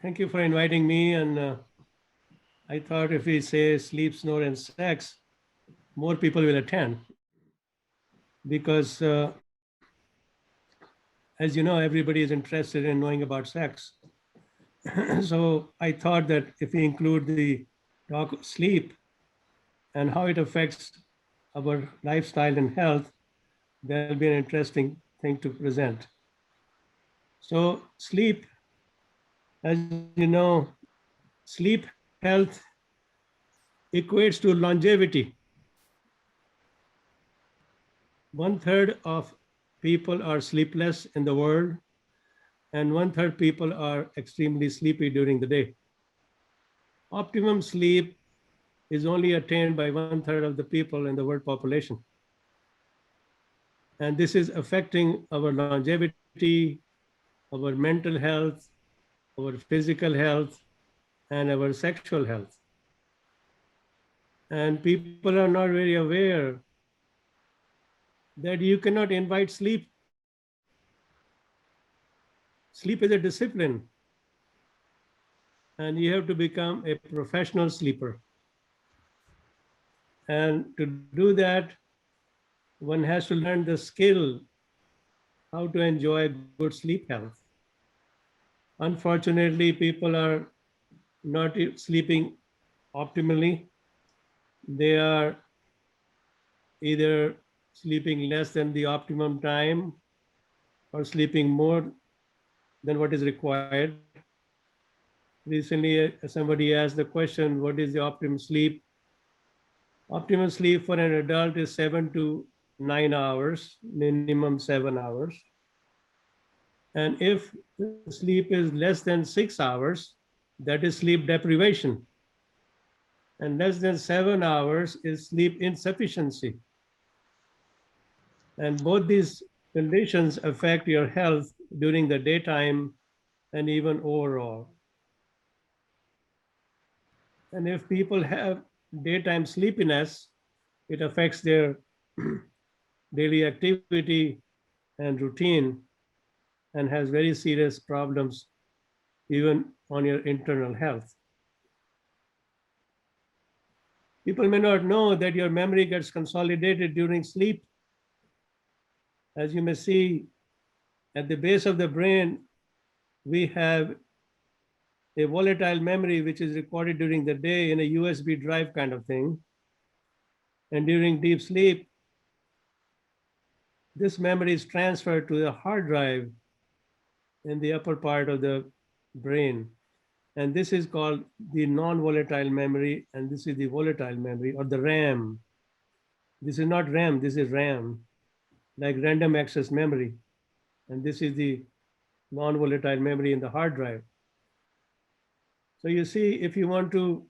Thank you for inviting me. And I thought if we say sleep, snore, and sex, more people will attend because, as you know, everybody is interested in knowing about sex. So I thought that if we include the talk of sleep and how it affects our lifestyle and health, there'll be an interesting thing to present. So sleep, as you know, sleep health equates to longevity. 1/3 of people are sleepless in the world, and 1/3 people are extremely sleepy during the day. Optimum sleep is only attained by 1/3 of the people in the world population. And this is affecting our longevity, our mental health, our physical health, and our sexual health. And people are not very aware that you cannot invite sleep. Sleep is a discipline, and you have to become a professional sleeper. And to do that, one has to learn the skill how to enjoy good sleep health. Unfortunately, people are not sleeping optimally. They are either sleeping less than the optimum time or sleeping more than what is required. Recently, somebody asked the question, what is the optimum sleep? Optimum sleep for an adult is 7 to 9 hours, minimum 7 hours. And if the sleep is less than 6 hours, that is sleep deprivation. And less than 7 hours is sleep insufficiency. And both these conditions affect your health during the daytime and even overall. And if people have daytime sleepiness, it affects their daily activity and routine and has very serious problems even on your internal health. People may not know that your memory gets consolidated during sleep. As you may see, at the base of the brain, we have a volatile memory which is recorded during the day in a USB drive kind of thing. And during deep sleep, this memory is transferred to the hard drive in the upper part of the brain. And this is called the non-volatile memory, and this is the volatile memory or the RAM. This is not RAM, this is RAM, like random access memory. And this is the non-volatile memory in the hard drive. So you see, if you want to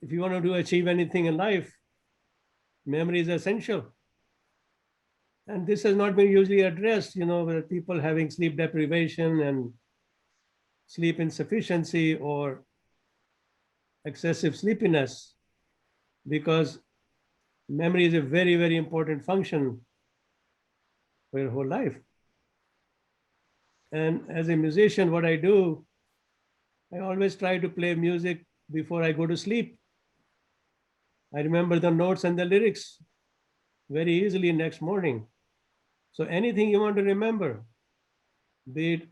do achieve anything in life, memory is essential. And this has not been usually addressed, with people having sleep deprivation and sleep insufficiency or excessive sleepiness, because memory is a very, very important function for your whole life. And as a musician, what I do, I always try to play music before I go to sleep. I remember the notes and the lyrics very easily next morning. So anything you want to remember, be it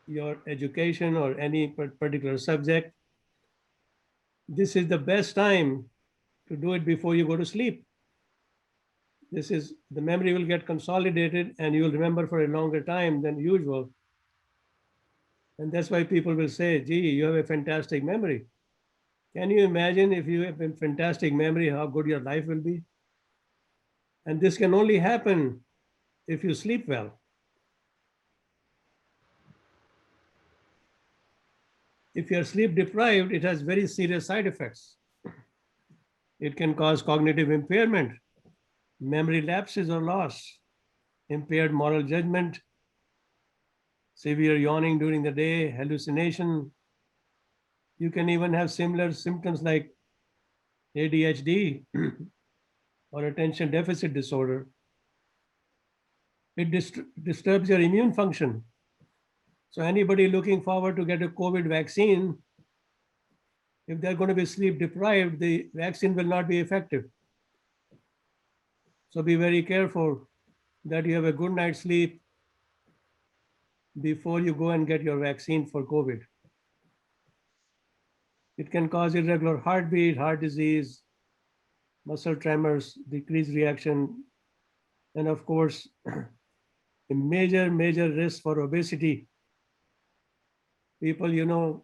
your education or any particular subject, this is the best time to do it before you go to sleep. This is, the memory will get consolidated and you'll remember for a longer time than usual. And that's why people will say, gee, you have a fantastic memory. Can you imagine if you have a fantastic memory, how good your life will be? And this can only happen if you sleep well. If you're sleep deprived, it has very serious side effects. It can cause cognitive impairment, memory lapses or loss, impaired moral judgment, severe yawning during the day, hallucination. You can even have similar symptoms like ADHD or attention deficit disorder. It disturbs your immune function. So anybody looking forward to get a COVID vaccine, if they're going to be sleep deprived, the vaccine will not be effective. So be very careful that you have a good night's sleep before you go and get your vaccine for COVID. It can cause irregular heartbeat, heart disease, muscle tremors, decreased reaction, and of course, a major risk for obesity. People,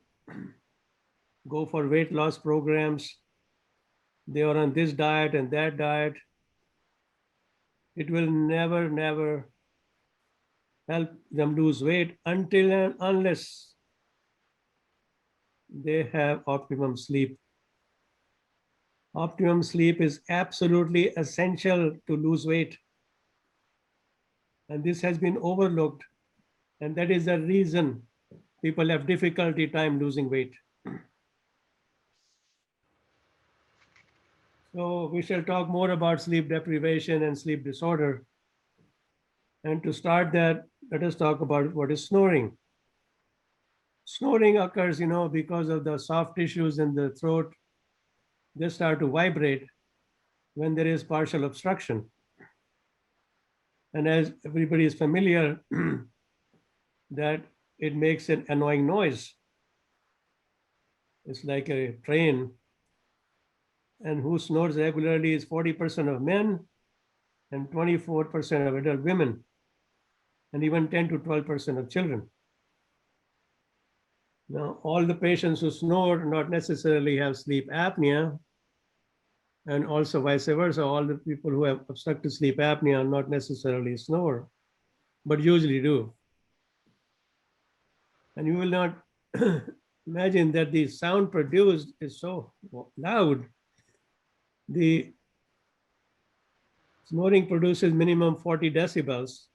go for weight loss programs. They are on this diet and that diet. It will never help them lose weight until and unless they have optimum sleep. Optimum sleep is absolutely essential to lose weight. And this has been overlooked. And that is the reason people have difficulty time losing weight. So we shall talk more about sleep deprivation and sleep disorder. And to start that, let us talk about what is snoring. Snoring occurs, because of the soft tissues in the throat. They start to vibrate when there is partial obstruction. And as everybody is familiar, that it makes an annoying noise. It's like a train. And who snores regularly is 40% of men and 24% of adult women, and even 10 to 12% of children. Now, all the patients who snore not necessarily have sleep apnea, and also vice versa. All the people who have obstructive sleep apnea not necessarily snore, but usually do. And you will not imagine that the sound produced is so loud. The snoring produces minimum 40 decibels.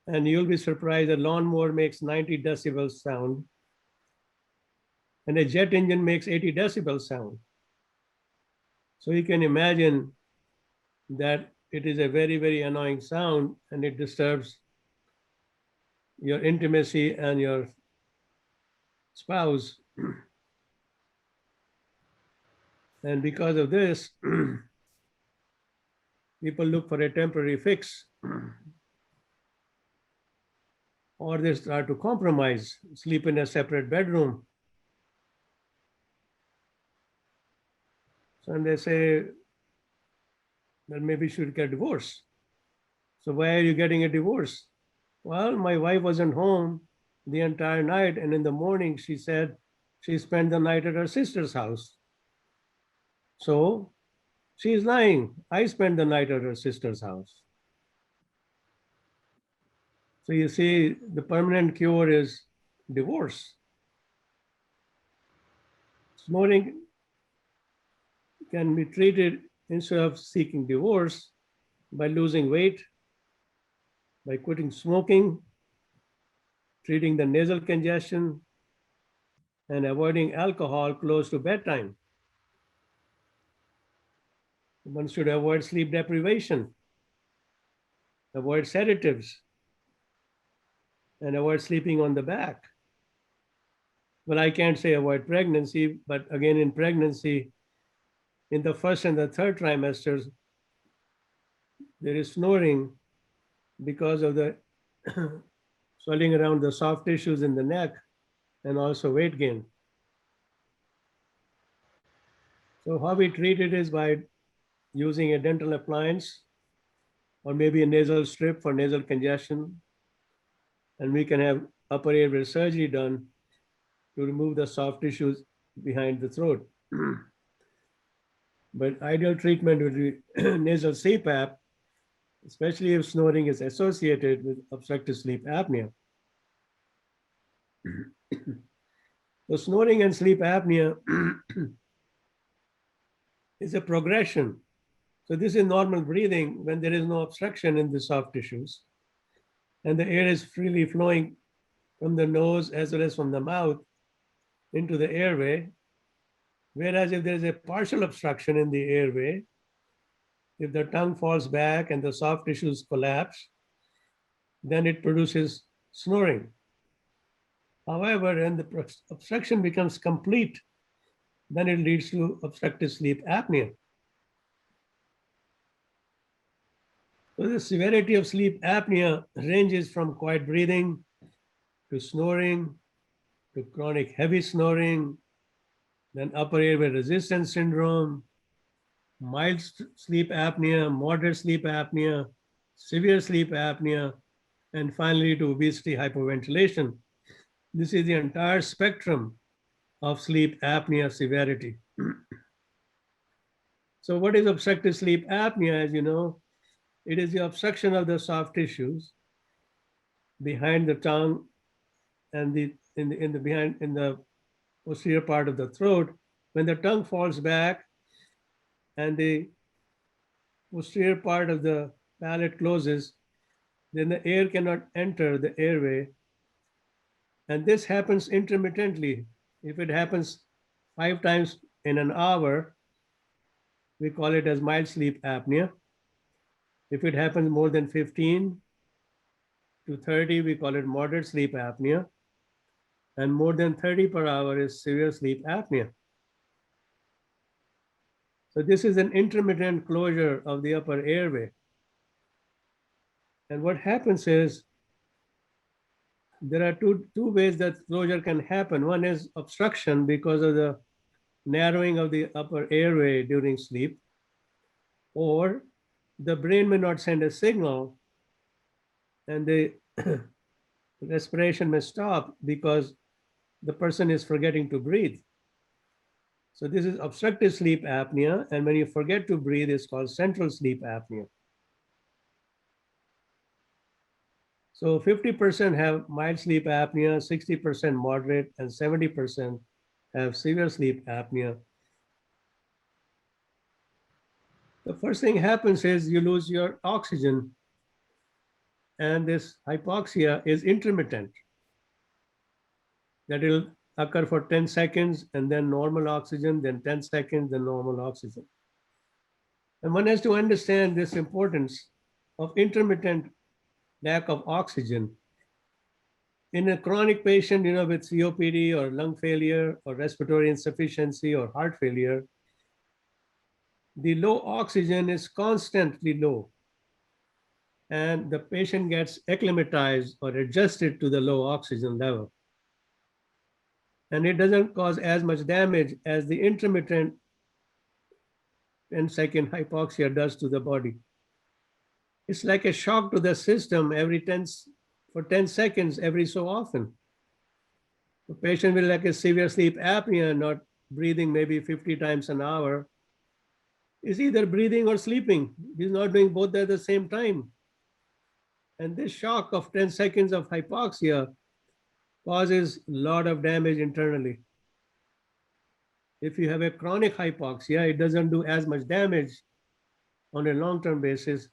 And you'll be surprised a lawnmower makes 90 decibels sound. And a jet engine makes 80 decibels sound. So you can imagine that it is a very annoying sound, and it disturbs your intimacy and your spouse. And because of this, people look for a temporary fix, or they start to compromise, sleep in a separate bedroom. So, and they say, well, maybe you should get divorced. So why are you getting a divorce? Well, my wife wasn't home the entire night, and in the morning she said she spent the night at her sister's house. So she is lying. I spent the night at her sister's house. So you see, the permanent cure is divorce. Snoring can be treated instead of seeking divorce by losing weight, by quitting smoking, treating the nasal congestion, and avoiding alcohol close to bedtime. One should avoid sleep deprivation, avoid sedatives, and avoid sleeping on the back. Well, I can't say avoid pregnancy, but again, in pregnancy, in the first and the third trimesters, there is snoring because of the swelling around the soft tissues in the neck and also weight gain. So how we treat it is by using a dental appliance or maybe a nasal strip for nasal congestion. And we can have upper airway surgery done to remove the soft tissues behind the throat. But ideal treatment would be nasal CPAP, especially if snoring is associated with obstructive sleep apnea. So snoring and sleep apnea is a progression. So this is normal breathing when there is no obstruction in the soft tissues, and the air is freely flowing from the nose as well as from the mouth into the airway. Whereas if there is a partial obstruction in the airway, if the tongue falls back and the soft tissues collapse, then it produces snoring. However, when the obstruction becomes complete, then it leads to obstructive sleep apnea. So the severity of sleep apnea ranges from quiet breathing to snoring to chronic heavy snoring, then upper airway resistance syndrome, mild sleep apnea, moderate sleep apnea, severe sleep apnea, and finally to obesity hypoventilation. This is the entire spectrum of sleep apnea severity. So what is obstructive sleep apnea? As you know, it is the obstruction of the soft tissues behind the tongue and in the posterior part of the throat. When the tongue falls back and the posterior part of the palate closes, then the air cannot enter the airway. And this happens intermittently. If it happens 5 times in an hour, we call it as mild sleep apnea. If it happens more than 15 to 30, we call it moderate sleep apnea. And more than 30 per hour is severe sleep apnea. So this is an intermittent closure of the upper airway. And what happens is there are two ways that closure can happen. One is obstruction because of the narrowing of the upper airway during sleep, or the brain may not send a signal and the respiration may stop because the person is forgetting to breathe. So this is obstructive sleep apnea, and when you forget to breathe, it's called central sleep apnea. So 50% have mild sleep apnea, 60% moderate, and 70% have severe sleep apnea. The first thing happens is you lose your oxygen, and this hypoxia is intermittent. That will occur for 10 seconds, and then normal oxygen, then 10 seconds, then normal oxygen. And one has to understand this importance of intermittent lack of oxygen. In a chronic patient, with COPD or lung failure or respiratory insufficiency or heart failure, the low oxygen is constantly low. And the patient gets acclimatized or adjusted to the low oxygen level. And it doesn't cause as much damage as the intermittent 10-second hypoxia does to the body. It's like a shock to the system for 10 seconds every so often. The patient will like a severe sleep apnea, not breathing maybe 50 times an hour, is either breathing or sleeping. He's not doing both at the same time. And this shock of 10 seconds of hypoxia causes a lot of damage internally. If you have a chronic hypoxia, it doesn't do as much damage on a long-term basis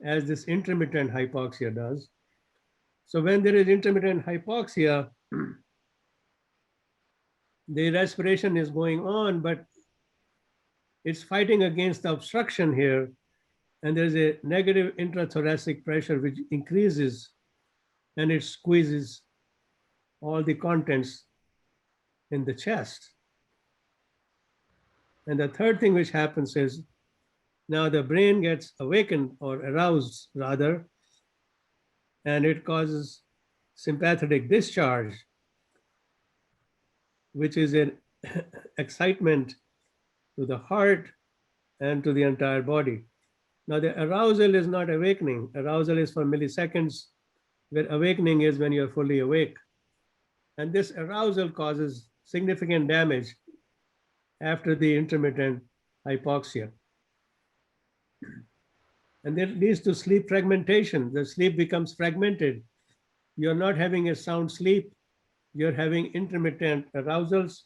as this intermittent hypoxia does. So when there is intermittent hypoxia, the respiration is going on, but it's fighting against the obstruction here. And there's a negative intrathoracic pressure which increases and it squeezes all the contents in the chest. And the third thing which happens is now the brain gets awakened or aroused rather, and it causes sympathetic discharge, which is an excitement to the heart and to the entire body. Now the arousal is not awakening. Arousal is for milliseconds, where awakening is when you're fully awake. And this arousal causes significant damage after the intermittent hypoxia. And that leads to sleep fragmentation. The sleep becomes fragmented. You're not having a sound sleep. You're having intermittent arousals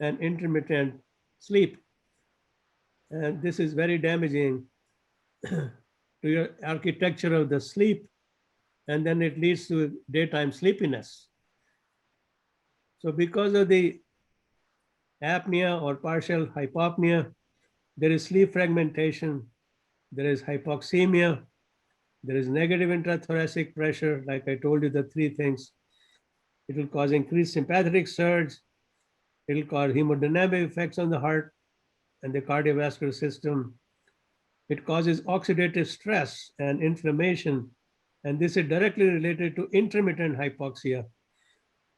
and intermittent sleep. And this is very damaging to your architecture of the sleep. And then it leads to daytime sleepiness. So because of the apnea or partial hypopnea, there is sleep fragmentation, there is hypoxemia, there is negative intrathoracic pressure, like I told you, the three things. It will cause increased sympathetic surge. It will cause hemodynamic effects on the heart and the cardiovascular system. It causes oxidative stress and inflammation, and this is directly related to intermittent hypoxia,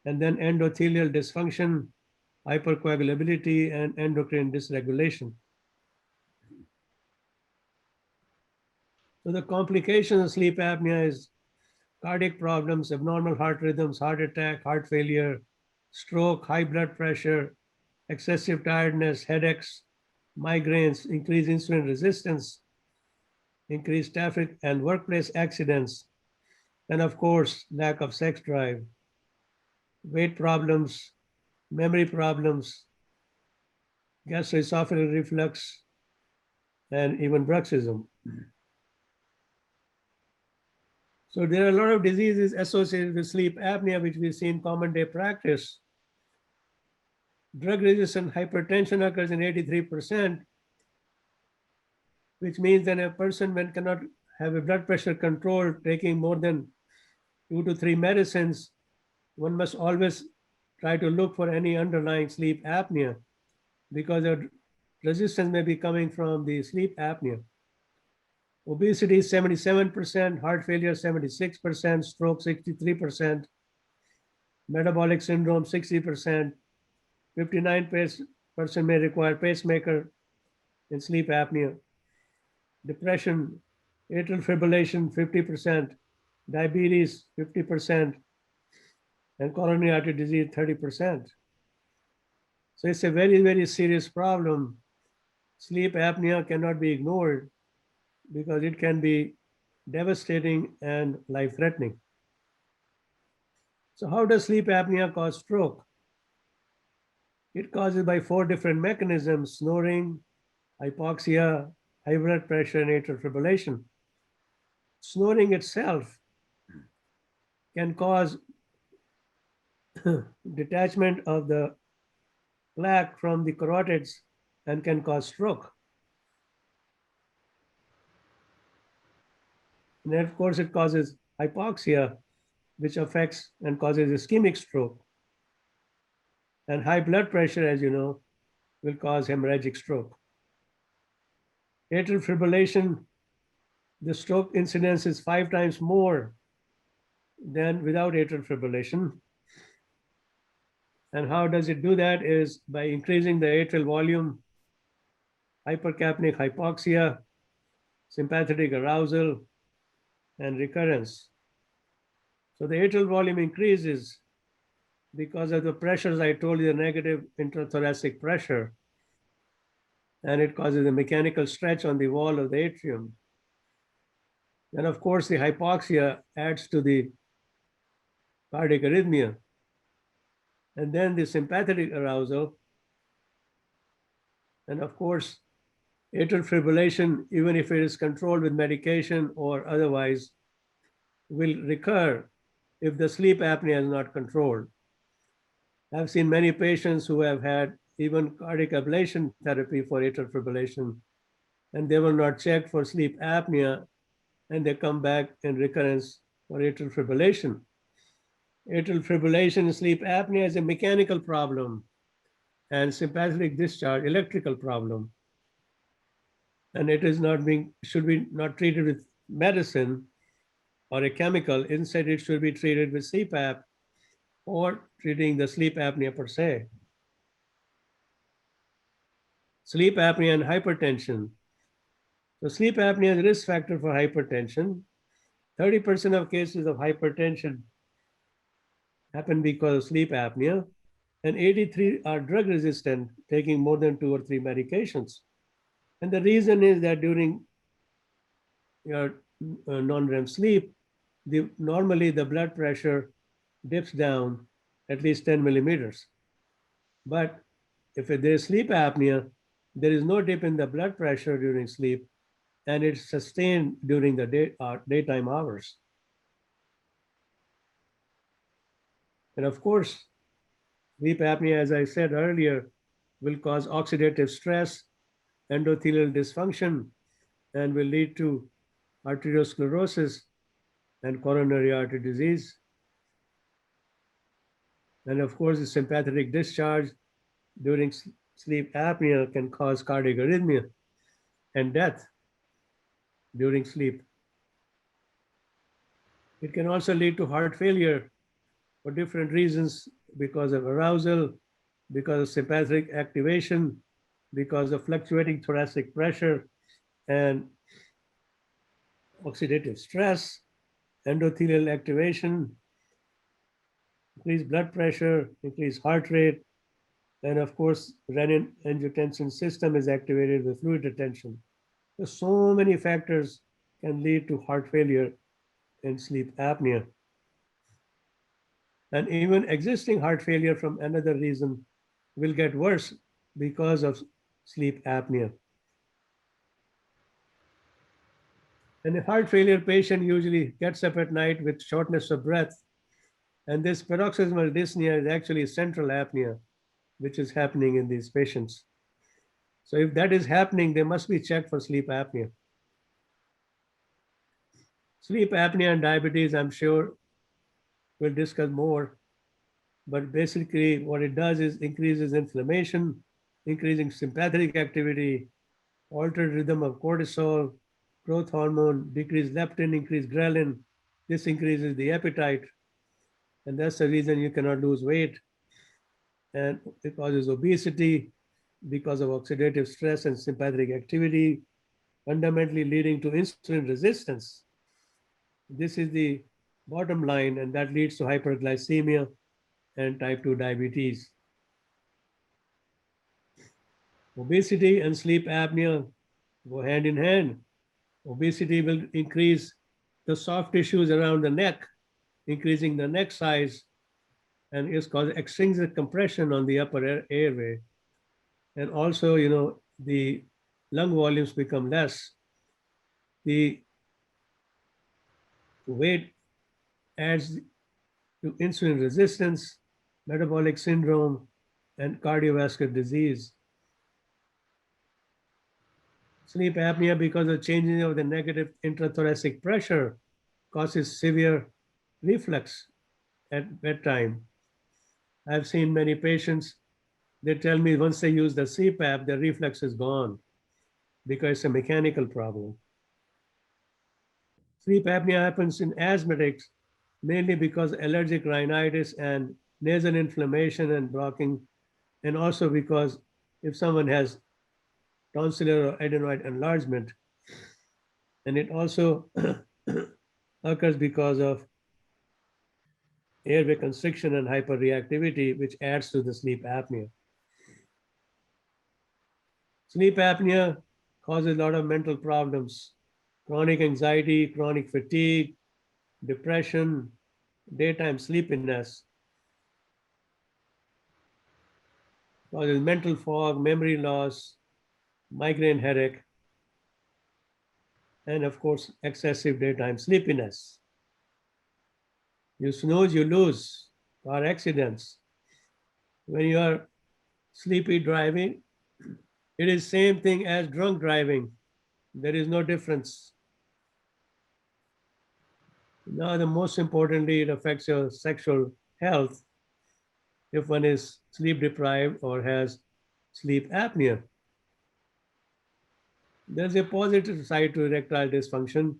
and then endothelial dysfunction, hypercoagulability, and endocrine dysregulation. So the complications of sleep apnea is cardiac problems, abnormal heart rhythms, heart attack, heart failure, stroke, high blood pressure, excessive tiredness, headaches, migraines, increased insulin resistance, increased traffic and workplace accidents, and of course, lack of sex drive, weight problems, memory problems, gastroesophageal reflux, and even bruxism. So there are a lot of diseases associated with sleep apnea, which we see in common day practice. Drug-resistant hypertension occurs in 83%, which means that a person when cannot have a blood pressure control, taking more than 2 to 3 medicines, one must always try to look for any underlying sleep apnea because the resistance may be coming from the sleep apnea. Obesity 77%, heart failure 76%, stroke 63%, metabolic syndrome 60%, 59% may require pacemaker in sleep apnea. Depression, atrial fibrillation 50%, diabetes 50%, and coronary artery disease 30%. So it's a very, very serious problem. Sleep apnea cannot be ignored because it can be devastating and life-threatening. So how does sleep apnea cause stroke? It causes by 4 different mechanisms: snoring, hypoxia, high blood pressure, and atrial fibrillation. Snoring itself can cause detachment of the plaque from the carotids and can cause stroke. And then, of course, it causes hypoxia, which affects and causes ischemic stroke. And high blood pressure, as you know, will cause hemorrhagic stroke. Atrial fibrillation, the stroke incidence is 5 times more than without atrial fibrillation. And how does it do that is by increasing the atrial volume, hypercapnic hypoxia, sympathetic arousal, and recurrence. So the atrial volume increases because of the pressures I told you, the negative intrathoracic pressure, and it causes a mechanical stretch on the wall of the atrium. And of course, the hypoxia adds to the cardiac arrhythmia. And then the sympathetic arousal. And of course, atrial fibrillation, even if it is controlled with medication or otherwise, will recur if the sleep apnea is not controlled. I've seen many patients who have had even cardiac ablation therapy for atrial fibrillation, and they were not checked for sleep apnea, and they come back in recurrence for atrial fibrillation. Atrial fibrillation and sleep apnea is a mechanical problem, and sympathetic discharge, electrical problem. And it is not being, should be not treated with medicine or a chemical. Instead, it should be treated with CPAP or treating the sleep apnea per se. Sleep apnea and hypertension. So sleep apnea is a risk factor for hypertension. 30% of cases of hypertension happen because of sleep apnea, and 83 are drug resistant, taking more than 2 or 3 medications. And the reason is that during your non-REM sleep, normally the blood pressure dips down at least 10 millimeters. But if there is sleep apnea, there is no dip in the blood pressure during sleep, and it's sustained during the daytime hours. And of course, sleep apnea, as I said earlier, will cause oxidative stress, endothelial dysfunction, and will lead to arteriosclerosis and coronary artery disease. And of course, the sympathetic discharge during sleep apnea can cause cardiac arrhythmia and death during sleep. It can also lead to heart failure for different reasons, because of arousal, because of sympathetic activation, because of fluctuating thoracic pressure and oxidative stress, endothelial activation, increased blood pressure, increased heart rate, and of course, renin-angiotensin system is activated with fluid retention. So many factors can lead to heart failure and sleep apnea. And even existing heart failure from another reason will get worse because of sleep apnea. And a heart failure patient usually gets up at night with shortness of breath. And this paroxysmal dyspnea is actually central apnea, which is happening in these patients. So if that is happening, they must be checked for sleep apnea. Sleep apnea and diabetes, I'm sure we'll discuss more. But basically, what it does is increases inflammation, increasing sympathetic activity, altered rhythm of cortisol, growth hormone, decreased leptin, increased ghrelin. This increases the appetite, and that's the reason you cannot lose weight. And it causes obesity because of oxidative stress and sympathetic activity, fundamentally leading to insulin resistance. This is the bottom line, and that leads to hyperglycemia and type 2 diabetes. Obesity and sleep apnea go hand in hand. Obesity will increase the soft tissues around the neck, increasing the neck size, and it's called extrinsic compression on the upper airway. And also, the lung volumes become less. The weight adds to insulin resistance, metabolic syndrome, and cardiovascular disease. Sleep apnea, because of changing of the negative intrathoracic pressure, causes severe reflux at bedtime. I've seen many patients, they tell me once they use the CPAP, the reflux is gone because it's a mechanical problem. Sleep apnea happens in asthmatics mainly because allergic rhinitis and nasal inflammation and blocking, and also because if someone has tonsillar or adenoid enlargement, and it also occurs because of airway constriction and hyperreactivity, which adds to the sleep apnea. Sleep apnea causes a lot of mental problems, chronic anxiety, chronic fatigue, depression, daytime sleepiness, causes mental fog, memory loss, migraine headache, and of course, excessive daytime sleepiness. You snooze, you lose. Car accidents. When you are sleepy driving, it is same thing as drunk driving. There is no difference. Now, the most importantly, it affects your sexual health if one is sleep deprived or has sleep apnea. There's a positive side to erectile dysfunction.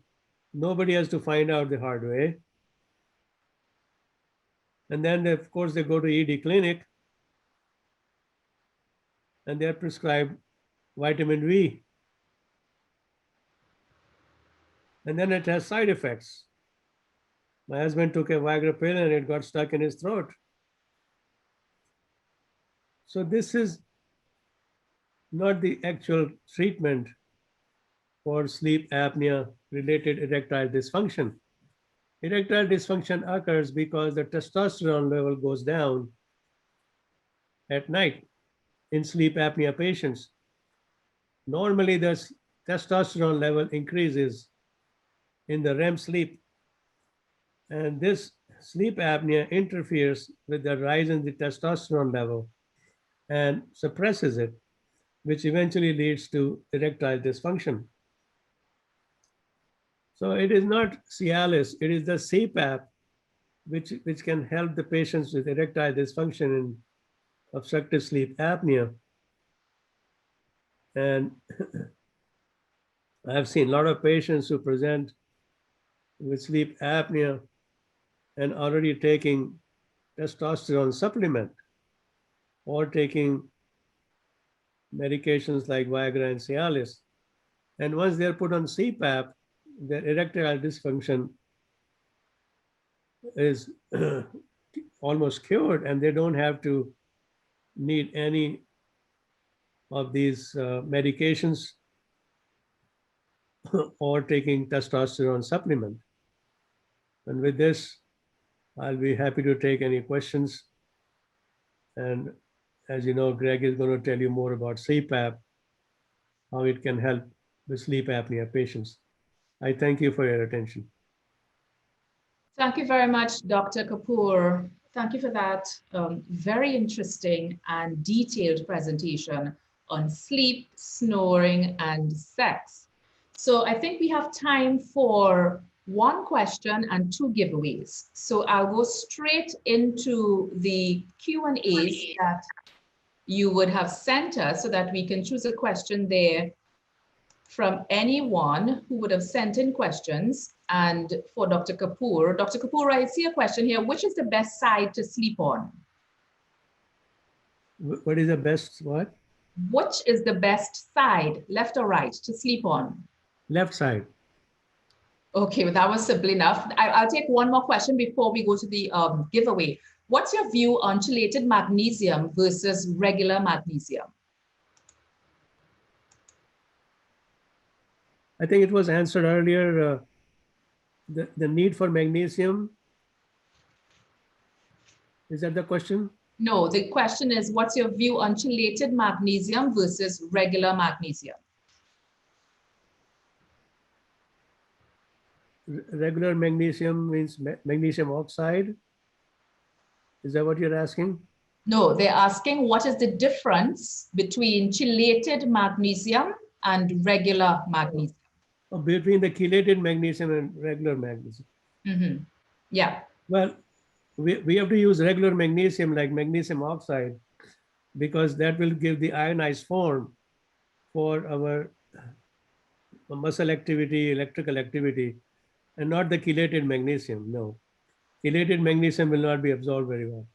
Nobody has to find out the hard way. And then, of course, they go to ED clinic and they're prescribed vitamin V. And then it has side effects. My husband took a Viagra pill and it got stuck in his throat. So this is not the actual treatment for sleep apnea related erectile dysfunction. Erectile dysfunction occurs because the testosterone level goes down at night in sleep apnea patients. Normally, the testosterone level increases in the REM sleep, and this sleep apnea interferes with the rise in the testosterone level and suppresses it, which eventually leads to erectile dysfunction. So it is not Cialis, it is the CPAP which can help the patients with erectile dysfunction and obstructive sleep apnea. And I've seen a lot of patients who present with sleep apnea and already taking testosterone supplement or taking medications like Viagra and Cialis. And once they're put on CPAP, their erectile dysfunction is almost cured, and they don't have to need any of these medications or taking testosterone supplement. And with this, I'll be happy to take any questions. And as you know, Greg is going to tell you more about CPAP, how it can help with sleep apnea patients. I thank you for your attention. Thank you very much, Dr. Kapoor. Thank you for that very interesting and detailed presentation on sleep, snoring, and sex. So I think we have time for one question and two giveaways. So I'll go straight into the Q&As that you would have sent us so that we can choose a question there from anyone who would have sent in questions. And for Dr. Kapoor, I see a question here. Which is the best side to sleep on? What is the best what? Which is the best side, left or right, to sleep on? Left side. Okay, well, that was simple enough. I'll take one more question before we go to the giveaway. What's your view on chelated magnesium versus regular magnesium? I think it was answered earlier, the need for magnesium. Is that the question? No, the question is, what's your view on chelated magnesium versus regular magnesium? Regular magnesium means magnesium oxide. Is that what you're asking? No, they're asking what is the difference between chelated magnesium and regular magnesium? Between the chelated magnesium and regular magnesium. Mm-hmm. Yeah. Well, we have to use regular magnesium like magnesium oxide because that will give the ionized form for our muscle activity, electrical activity, and not the chelated magnesium. No, chelated magnesium will not be absorbed very well.